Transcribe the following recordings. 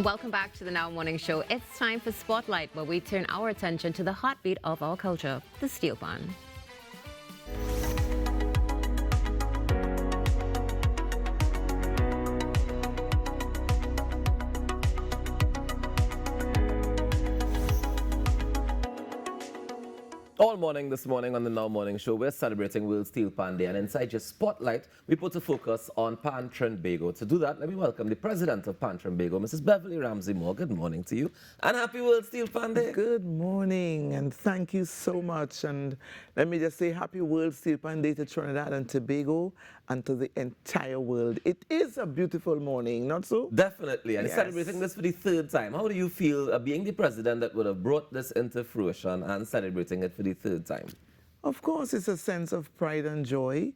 Welcome back to the Now Morning Show. It's time for Spotlight, where we turn our attention to the heartbeat of our culture, the Steelpan. All morning this morning on the Now Morning Show, we're celebrating World Steelpan Day, and inside your spotlight, we put a focus on Pan Trinbago. To do that, let me welcome the president of Pan Trinbago, Mrs. Beverley Ramsey-Moore. Good morning to you, and happy World Steelpan Day. Good morning, and thank you so much. And let me just say happy World Steelpan Day to Trinidad and Tobago and to the entire world. It is a beautiful morning, not so? Definitely, and Yes. celebrating this for the third time. How do you feel being the president that would have brought this into fruition and celebrating it for the third time? Of course, it's a sense of pride and joy,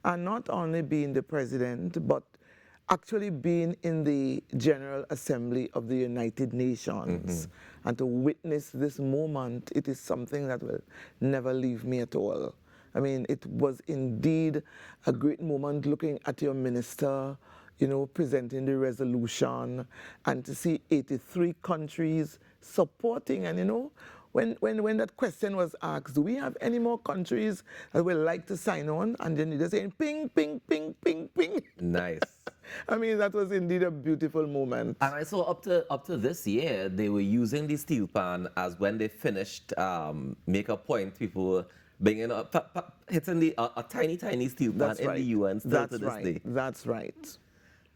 and not only being the president, but actually being in the General Assembly of the United Nations. And to witness this moment, it is something that will never leave me at all. I mean, it was indeed a great moment looking at your minister, you know, presenting the resolution, and to see 83 countries supporting. And, you know, when that question was asked, do we have any more countries that would like to sign on? And then you're saying, ping, ping, ping, ping, ping. Nice. I mean, that was indeed a beautiful moment. And I saw up to this year, they were using the steel pan as when they finished make a point, people were bringing up, hitting a tiny steel pan That's in right. the UN still to this right. day. That's right.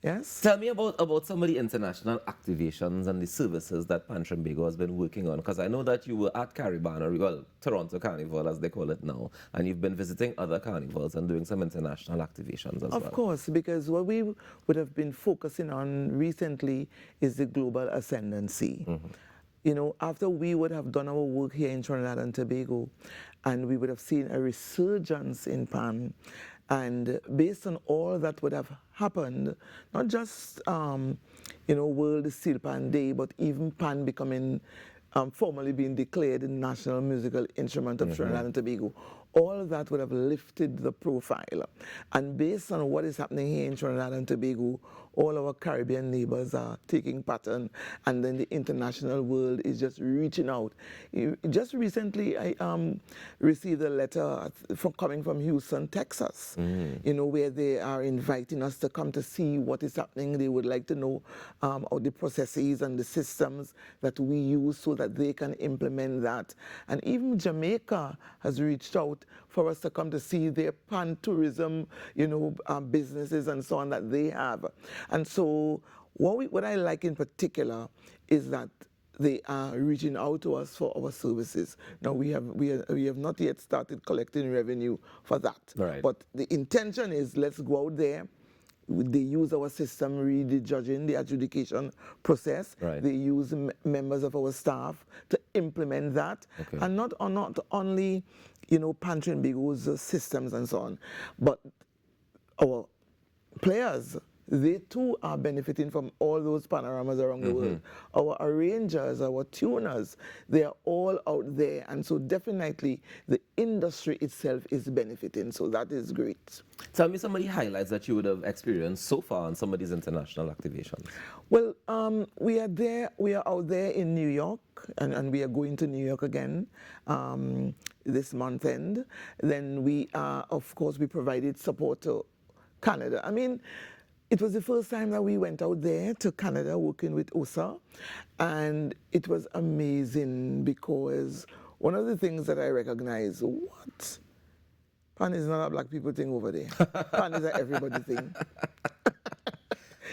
Yes? Tell me about some of the international activations and the services that Pan Trinbago has been working on, because I know that you were at Caribana, or well, Toronto Carnival as they call it now, and you've been visiting other carnivals and doing some international activations as well. Of course, because what we would have been focusing on recently is the global ascendancy. You know, after we would have done our work here in Trinidad and Tobago, and we would have seen a resurgence in Pan, and based on all that would have happened, not just, you know, World Steelpan Day, but even Pan becoming, formally being declared the national musical instrument of Trinidad and Tobago, all that would have lifted the profile. And based on what is happening here in Trinidad and Tobago, all our Caribbean neighbors are taking pattern, and then the international world is just reaching out. Just recently, I received a letter coming from Houston, Texas, you know, where they are inviting us to come to see what is happening. They would like to know all the processes and the systems that we use so that they can implement that. And even Jamaica has reached out for us to come to see their pan tourism, you know, businesses and so on that they have. And so what I like in particular is that they are reaching out to us for our services. Now we have not yet started collecting revenue for that. Right. But the intention is, let's go out there. They use our system, read the judging, the adjudication process. Right. They use members of our staff to implement that. Okay. And not only, you know, Pan Trinbago's systems and so on, but our players, they too are benefiting from all those panoramas around the world. Our arrangers, our tuners, they are all out there. And so definitely the industry itself is benefiting. So that is great. Tell me some of the highlights that you would have experienced so far on some of these international activations. Well, we are out there in New York, and we are going to New York again this month end. Then we of course, we provided support to Canada. I mean, it was the first time that we went out there to Canada working with OSA, and it was amazing because one of the things that I recognize, what? Pan is not a black people thing over there. Pan is a everybody thing.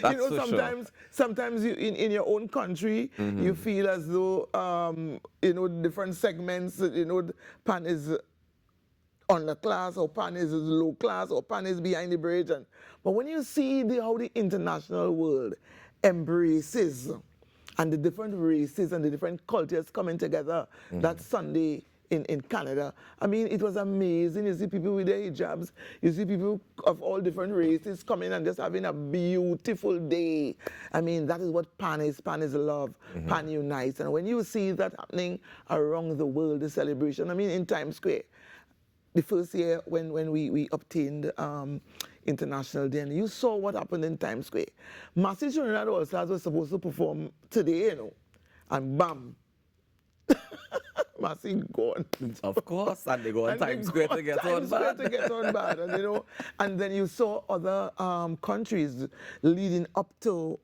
You know, sometimes you in your own country, you feel as though, you know, different segments, you know, Pan is underclass, or Pan is low class, or Pan is behind the bridge. But when you see how the international world embraces and the different races and the different cultures coming together that Sunday in Canada, I mean, it was amazing. You see people with their hijabs, you see people of all different races coming and just having a beautiful day. I mean, that is what Pan is. Pan is love. Pan unites. And when you see that happening around the world, the celebration, I mean, in Times Square, the first year when we obtained International Day, and you saw what happened in Times Square. Massive Trinidad All Stars was supposed to perform today, you know, and bam, Massey gone. Of course, and they go on And Times they Square go to get Times on Square bad. to get on bad, and you know, and then you saw other countries leading up to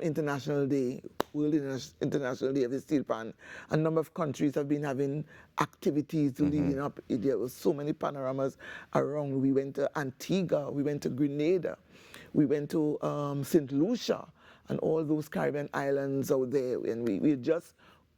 International Day, World International Day of the Steelpan. A number of countries have been having activities leading up. There were so many panoramas around. We went to Antigua, we went to Grenada, we went to St. Lucia, and all those Caribbean islands out there, and we just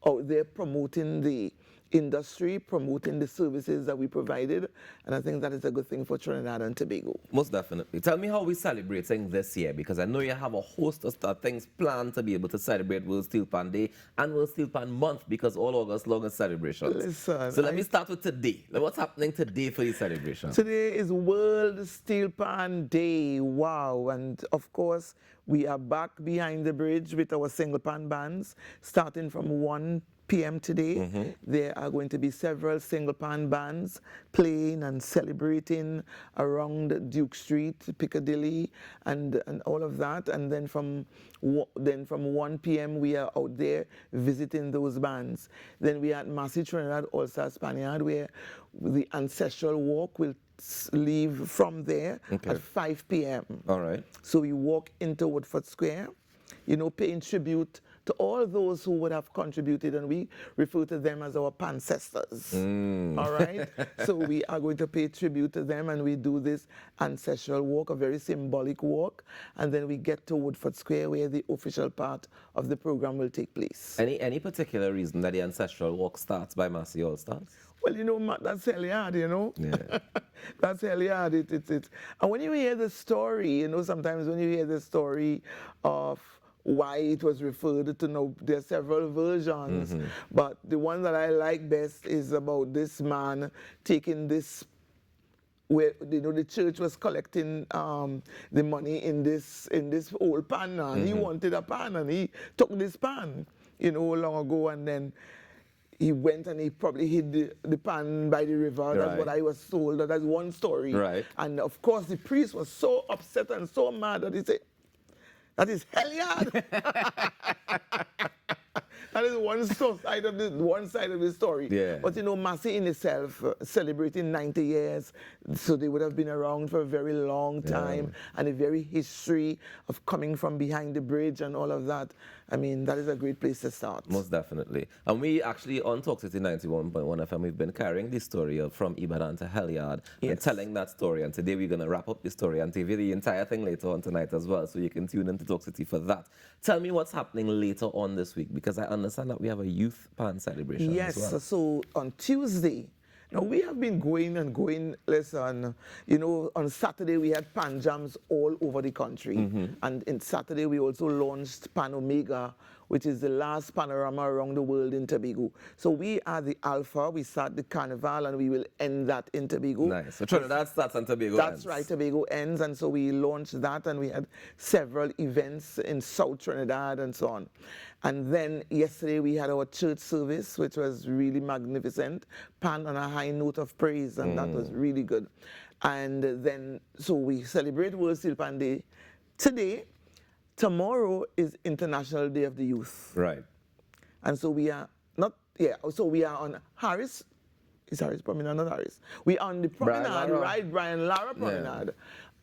out there promoting the industry, promoting the services that we provided, and I think that is a good thing for Trinidad and Tobago. Most definitely. Tell me how we're celebrating this year, because I know you have a host of things planned to be able to celebrate World Steelpan Day and World Steelpan Month, because all August long is celebrations. Listen, so let me start with today. What's happening today for these celebrations? Today is World Steelpan Day. Wow. And of course, we are back behind the bridge with our single pan bands starting from 1 p.m. today. There are going to be several single pan bands playing and celebrating around Duke Street, Piccadilly, and all of that. And then from 1 p.m. we are out there visiting those bands. Then we are at Massey Trinidad All-Star Spaniard, where the ancestral walk will leave from there at 5 p.m. All right. So we walk into Woodford Square, you know, paying tribute to all those who would have contributed, and we refer to them as our ancestors. All right? So we are going to pay tribute to them, and we do this ancestral walk, a very symbolic walk, and then we get to Woodford Square, where the official part of the program will take place. Any particular reason that the ancestral walk starts by Massey All Stars? Well, you know, that's hard, you know? Yeah. That's hard. And when you hear the story, you know, sometimes when you hear the story of why it was referred to, know, there are several versions, but the one that I like best is about this man taking this, where, you know, the church was collecting the money in this old pan, and he wanted a pan, and he took this pan, you know, long ago, and then he went and he probably hid the pan by the river. That's what I was told. That's one story. Right. And of course, the priest was so upset and so mad that he said, "That is hell-yard." That is one side of the story. Yeah. But you know, Massey in itself, celebrating 90 years, so they would have been around for a very long time, and a very history of coming from behind the bridge and all of that. I mean, that is a great place to start. Most definitely. And we actually, on Talk City 91.1 FM, we've been carrying this story of from Ibadan to Heliard and telling that story. And today we're going to wrap up the story and TV the entire thing later on tonight as well. So you can tune into Talk City for that. Tell me what's happening later on this week, because I understand that we have a youth pan celebration Yes, as well. so on Tuesday, now we have been going and going. Listen, you know, on Saturday we had pan jams all over the country. And in Saturday we also launched Pan Omega, which is the last panorama around the world in Tobago. So we are the alpha. We start the carnival and we will end that in Tobago. Nice. So Trinidad starts and Tobago That's ends. right, Tobago ends, and so we launched that, and we had several events in South Trinidad and so on. And then yesterday we had our church service, which was really magnificent, pan on a high note of praise, and that was really good. And then, so we celebrate World Steelpan Day today. Tomorrow is International Day of the Youth. Right. And so we are so we are on Harris. Is Harris Promenade, not Harris? We are on the promenade, right? Brian Lara Promenade,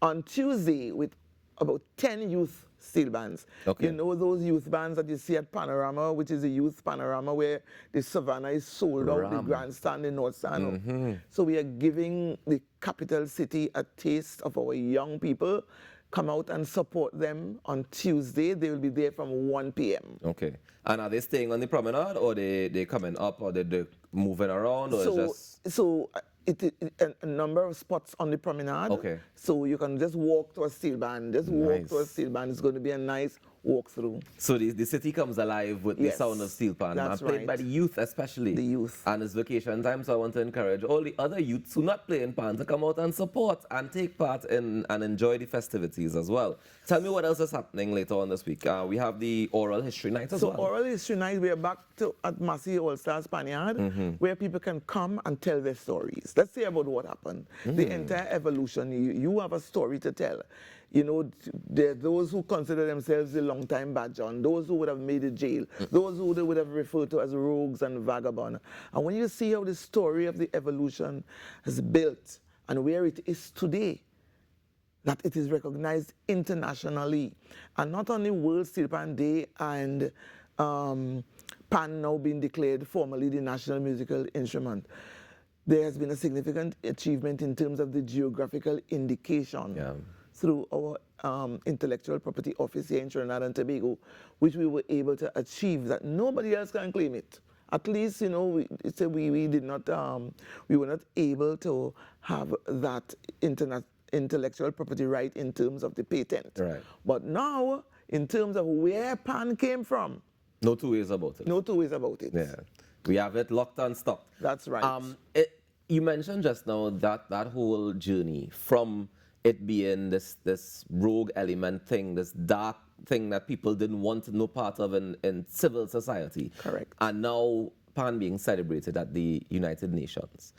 on Tuesday with about 10 youth steel bands. Okay. You know those youth bands that you see at Panorama, which is a youth panorama where the Savannah is sold out, the grandstand, the North Stand. So we are giving the capital city a taste of our young people. Come out and support them on Tuesday. They will be there from 1 p.m. Okay. And are they staying on the promenade, or they coming up, or they moving around, or a number of spots on the promenade. Okay. So you can just walk to a steel band. Just walk to a steel band. It's going to be a nice walk through. So the city comes alive with the Yes, sound of Steelpan, that's and played right. by the youth especially. The youth. And it's vacation time, so I want to encourage all the other youths who not play in Pan to come out and support and take part in and enjoy the festivities as well. Tell me what else is happening later on this week. We have the oral history night as well. So oral history night, we are back at Massey All-Star Spaniard, where people can come and tell their stories. Let's say about what happened. The entire evolution, you have a story to tell. You know, there are those who consider themselves the long-time Bajon, those who would have made it jail, those who they would have referred to as rogues and vagabond. And when you see how the story of the evolution is built and where it is today, that it is recognized internationally, and not only World Steelpan Day and Pan now being declared formally the national musical instrument, there has been a significant achievement in terms of the geographical indication through our intellectual property office here in Trinidad and Tobago, which we were able to achieve that nobody else can claim it. At least, you know, we did not, we were not able to have that intellectual property right in terms of the patent. Right. But now, in terms of where Pan came from, no two ways about it. no two ways about it. Yeah. We have it locked and stocked. That's right. You mentioned just now that whole journey from it being this rogue element thing, this dark thing that people didn't want no part of in civil society. Correct. And now Pan being celebrated at the United Nations.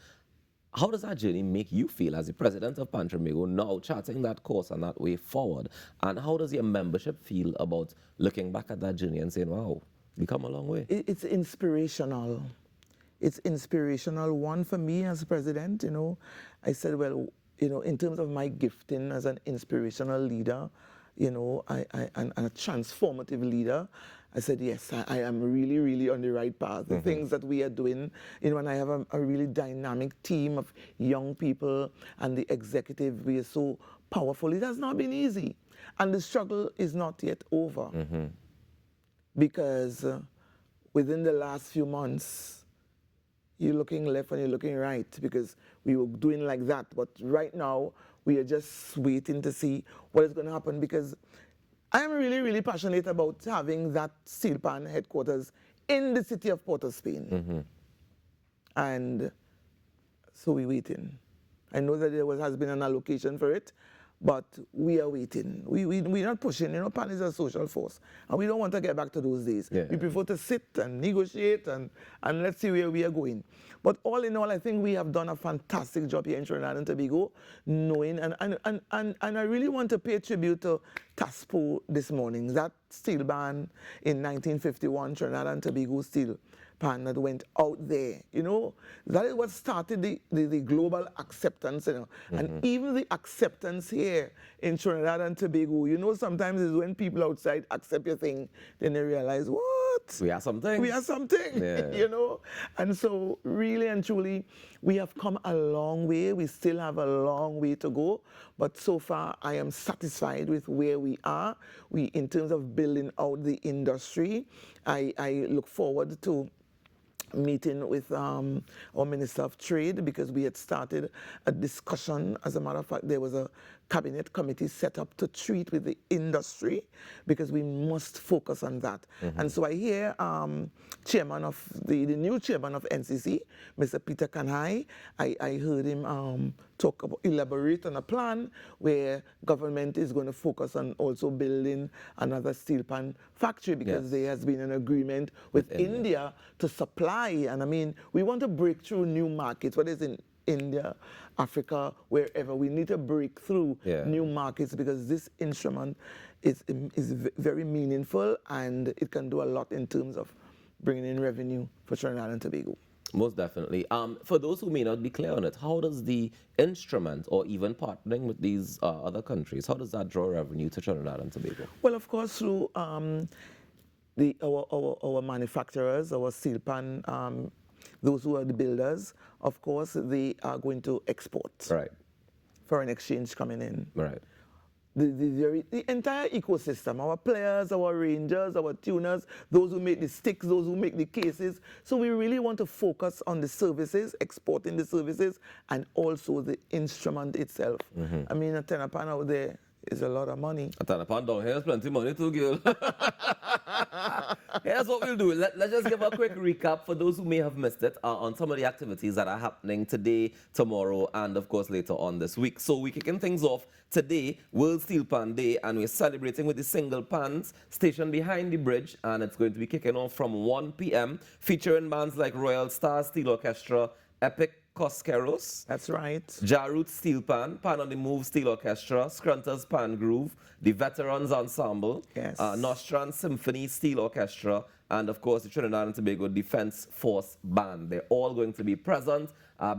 How does that journey make you feel as the president of Pan Trinbago, now charting that course and that way forward? And how does your membership feel about looking back at that journey and saying, wow, we come a long way? It's inspirational. It's inspirational. One, for me as president, you know, I said, well, you know, in terms of my gifting as an inspirational leader, you know, and a transformative leader, I said, yes, I am really, really on the right path. The things that we are doing, you know, and I have a really dynamic team of young people and the executive, we are so powerful. It has not been easy. And the struggle is not yet over. Because within the last few months, you're looking left and you're looking right, because we were doing like that. But right now, we are just waiting to see what is going to happen, because I am really, really passionate about having that Steelpan headquarters in the city of Port of Spain. And so we're waiting. I know that there has been an allocation for it, but we are waiting. We're not pushing. You know, Pan is a social force, and we don't want to get back to those days. We prefer to sit and negotiate and let's see where we are going. But all in all, I think we have done a fantastic job here in Trinidad and Tobago, knowing, and I really want to pay tribute to TASPO this morning. That steel ban in 1951, Trinidad and Tobago steel pan that went out there, you know, that is what started the global acceptance, you know, and even the acceptance here in Trinidad and Tobago. You know, sometimes it's when people outside accept your thing, then they realize, what? We are something. We are something, you know. And so really and truly, we have come a long way. We still have a long way to go, but so far I am satisfied with where we are. In terms of building out the industry, I look forward to meeting with our Minister of Trade, because we had started a discussion. As a matter of fact, there was a cabinet committee set up to treat with the industry, because we must focus on that. And so I hear chairman of the new chairman of NCC, Mr. Peter Kanhai, I heard him elaborate on a plan where government is going to focus on also building another steel pan factory, because there has been an agreement with India to supply. And I mean, we want to break through new markets, whether it's in India, Africa, wherever. We need to break through new markets, because this instrument is very meaningful, and it can do a lot in terms of bringing in revenue for Trinidad and Tobago. Most definitely. For those who may not be clear on it, how does the instrument, or even partnering with these other countries, how does that draw revenue to Trinidad and Tobago? Well, of course, through our manufacturers, our steel pan, those who are the builders, of course, they are going to export. Right. Foreign exchange coming in. Right. The entire ecosystem, our players, our rangers, our tuners, those who make the sticks, those who make the cases. So we really want to focus on the services, exporting the services, and also the instrument itself. I mean, a tenor pan out there, is a lot of money. I tell Pan down here's plenty money too, girl. Here's what we'll do. Let's just give a quick recap for those who may have missed it on some of the activities that are happening today, tomorrow, and of course later on this week. So we're kicking things off today, World Steelpan Day, and we're celebrating with the single pans stationed behind the bridge, and it's going to be kicking off from 1 p.m. featuring bands like Royal Star Steel Orchestra, Epic Cosqueros, That's right. Jarut Steelpan, Pan on the Move Steel Orchestra, Scrunter's Pan Groove, the Veterans Ensemble, Yes. Nostran Symphony Steel Orchestra, and of course the Trinidad and Tobago Defense Force Band. They're all going to be present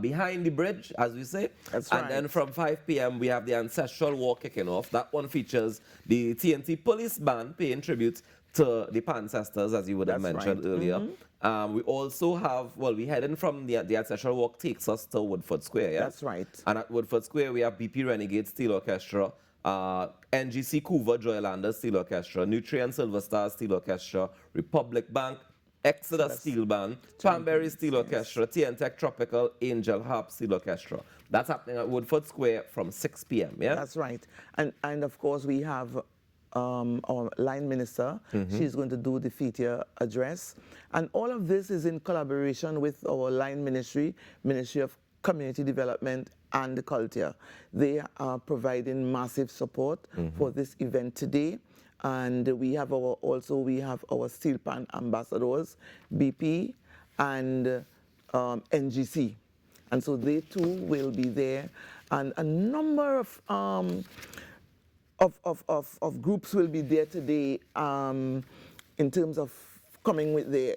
behind the bridge, as we say. That's and right. then from 5 p.m. we have the Ancestral Walk kicking off. That one features the TNT Police Band paying tribute to the Pancestors, as you would have That's mentioned right. earlier. We also have, well, we're heading from the Ancestral Walk takes us to Woodford Square, yeah? That's right. And at Woodford Square, we have BP Renegade Steel Orchestra, NGC Couva Joylanders Steel Orchestra, Nutrient Silver Star Steel Orchestra, Republic Bank, Exodus Steel Band, Panberry Steel Orchestra, TNTech Tropical Angel Harp Steel Orchestra. That's happening at Woodford Square from 6 p.m., yeah? That's right. And of course, we have our line minister. She's going to do the feature address. And all of this is in collaboration with our line ministry, Ministry of Community Development and Culture. They are providing massive support for this event today. And we have our Steelpan ambassadors, BP and NGC. And so they too will be there. And a number of groups will be there today in terms of coming with their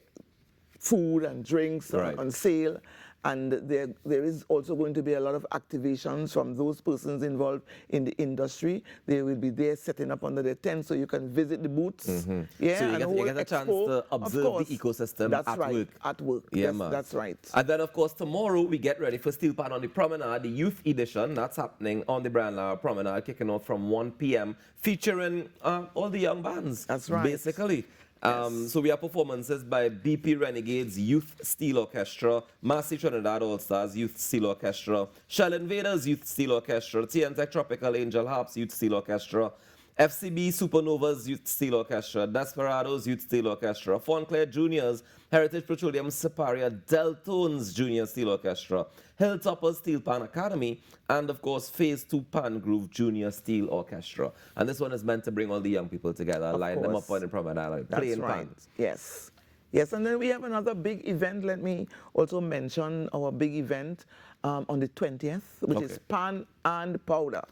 food and drinks on sale. And there is also going to be a lot of activations from those persons involved in the industry. They will be there setting up under their tent so you can visit the booths. Yeah, So you and get a chance to observe the ecosystem That's at right, work. At work. Yeah, Yes, man. that's right. And then, of course, tomorrow we get ready for Steelpan on the Promenade, the Youth Edition. That's happening on the Brian Lara Promenade, kicking off from 1 p.m., featuring all the young bands. That's right. Basically. So we have performances by BP Renegades Youth Steel Orchestra, Massey Trinidad All-Stars Youth Steel Orchestra, Shell Invaders Youth Steel Orchestra, TNTech Tropical Angel Harps Youth Steel Orchestra, FCB Supernovas Youth Steel Orchestra, Desperados Youth Steel Orchestra, Fonclair Juniors, Heritage Petroleum Siparia Deltones Junior Steel Orchestra, Hilltoppers Steel Pan Academy, and of course Phase 2 Pan Groove Junior Steel Orchestra. And this one is meant to bring all the young people together, line them up on the promenade, playing pans. Yes. Yes, and then we have another big event. Let me also mention our big event on the 20th, which is Pan and Powder.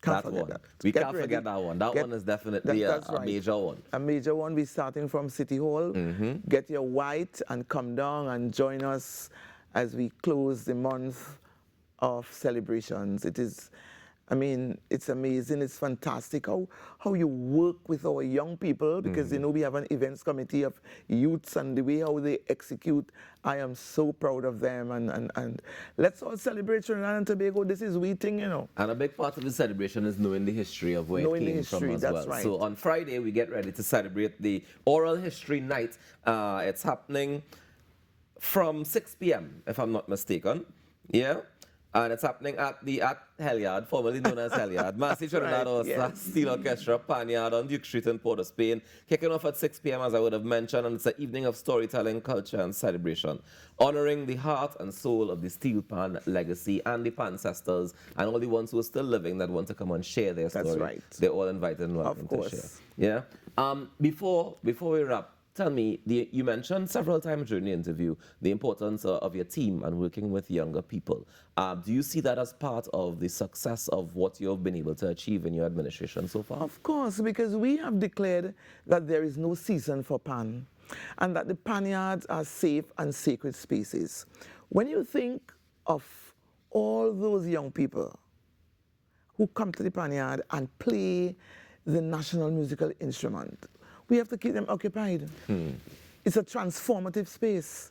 That one. We can't forget that one. That one is definitely a right. major one. A major one. We're starting from City Hall. Get your white and come down and join us as we close the month of celebrations. It is, I mean, it's amazing. It's fantastic how you work with our young people because, you know, we have an events committee of youths and the way how they execute. I am so proud of them. And let's all celebrate Trinidad and Tobago. This is we thing, you know. And a big part of the celebration is knowing the history of where it came from as well. Right. So on Friday, we get ready to celebrate the Oral History Night. It's happening from 6 p.m., if I'm not mistaken. Yeah? And it's happening at Helyard, formerly known as Helyard. Massey Trinidad All-Stars Steel Orchestra, Panyard on Duke Street in Port of Spain. Kicking off at 6 p.m., as I would have mentioned, and it's an evening of storytelling, culture, and celebration, honoring the heart and soul of the Steelpan legacy and the Pancestors and all the ones who are still living that want to come and share their story. That's right. They're all invited and welcome Of to share. course. Yeah. Before we wrap, tell me, you mentioned several times during the interview the importance of your team and working with younger people. Do you see that as part of the success of what you've been able to achieve in your administration so far? Of course, because we have declared that there is no season for pan and that the panyards are safe and sacred spaces. When you think of all those young people who come to the panyard and play the national musical instrument, we have to keep them occupied. It's a transformative space.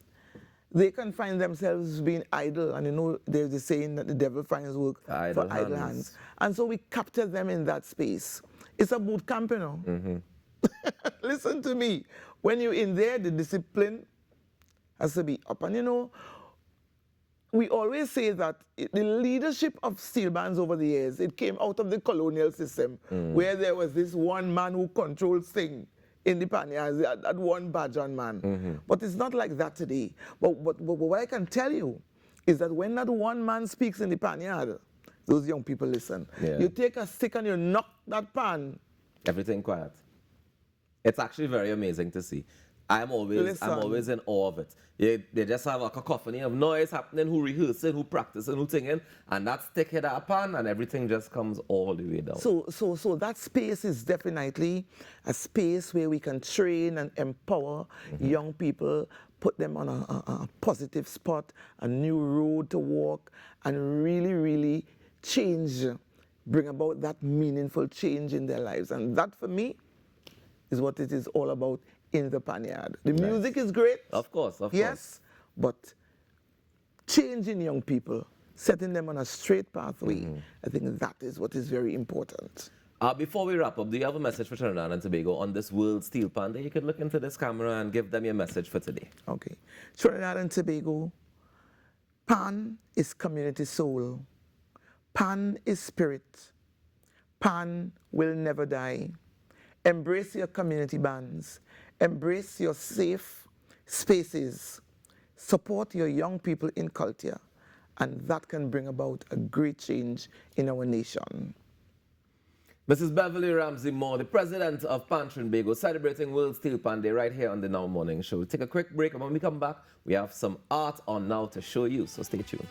They can find themselves being idle, and you know there's the saying that the devil finds work for idle hands. And so we capture them in that space. It's a boot camp, you know. Listen to me. When you're in there, the discipline has to be up. And you know, we always say that the leadership of steel bands over the years, it came out of the colonial system, where there was this one man who controls things in the panyards, that one Bajan man. But it's not like that today. But what I can tell you is that when that one man speaks in the panyard, those young people listen. Yeah. You take a stick and you knock that pan. Everything quiet. It's actually very amazing to see. I'm always in awe of it. They just have a cacophony of noise happening, who rehearsing, who practicing, who singing, and that stick hit a pan, and everything just comes all the way down. So that space is definitely a space where we can train and empower young people, put them on a positive spot, a new road to walk, and really, really change, bring about that meaningful change in their lives. And that, for me, is what it is all about in the panyard. The music is great. Of course, yes, but changing young people, setting them on a straight pathway, I think that is what is very important. Before we wrap up, do you have a message for Trinidad and Tobago on this World Steelpan Day? You could look into this camera and give them your message for today. Okay. Trinidad and Tobago, Pan is community soul. Pan is spirit. Pan will never die. Embrace your community bands. Embrace your safe spaces. Support your young people in culture. And that can bring about a great change in our nation. Mrs. Beverley Ramsey-Moore, the president of Pan Trinbago, celebrating World Steelpan Day right here on the Now Morning Show. We'll take a quick break, and when we come back, we have some art on Now to show you, so stay tuned.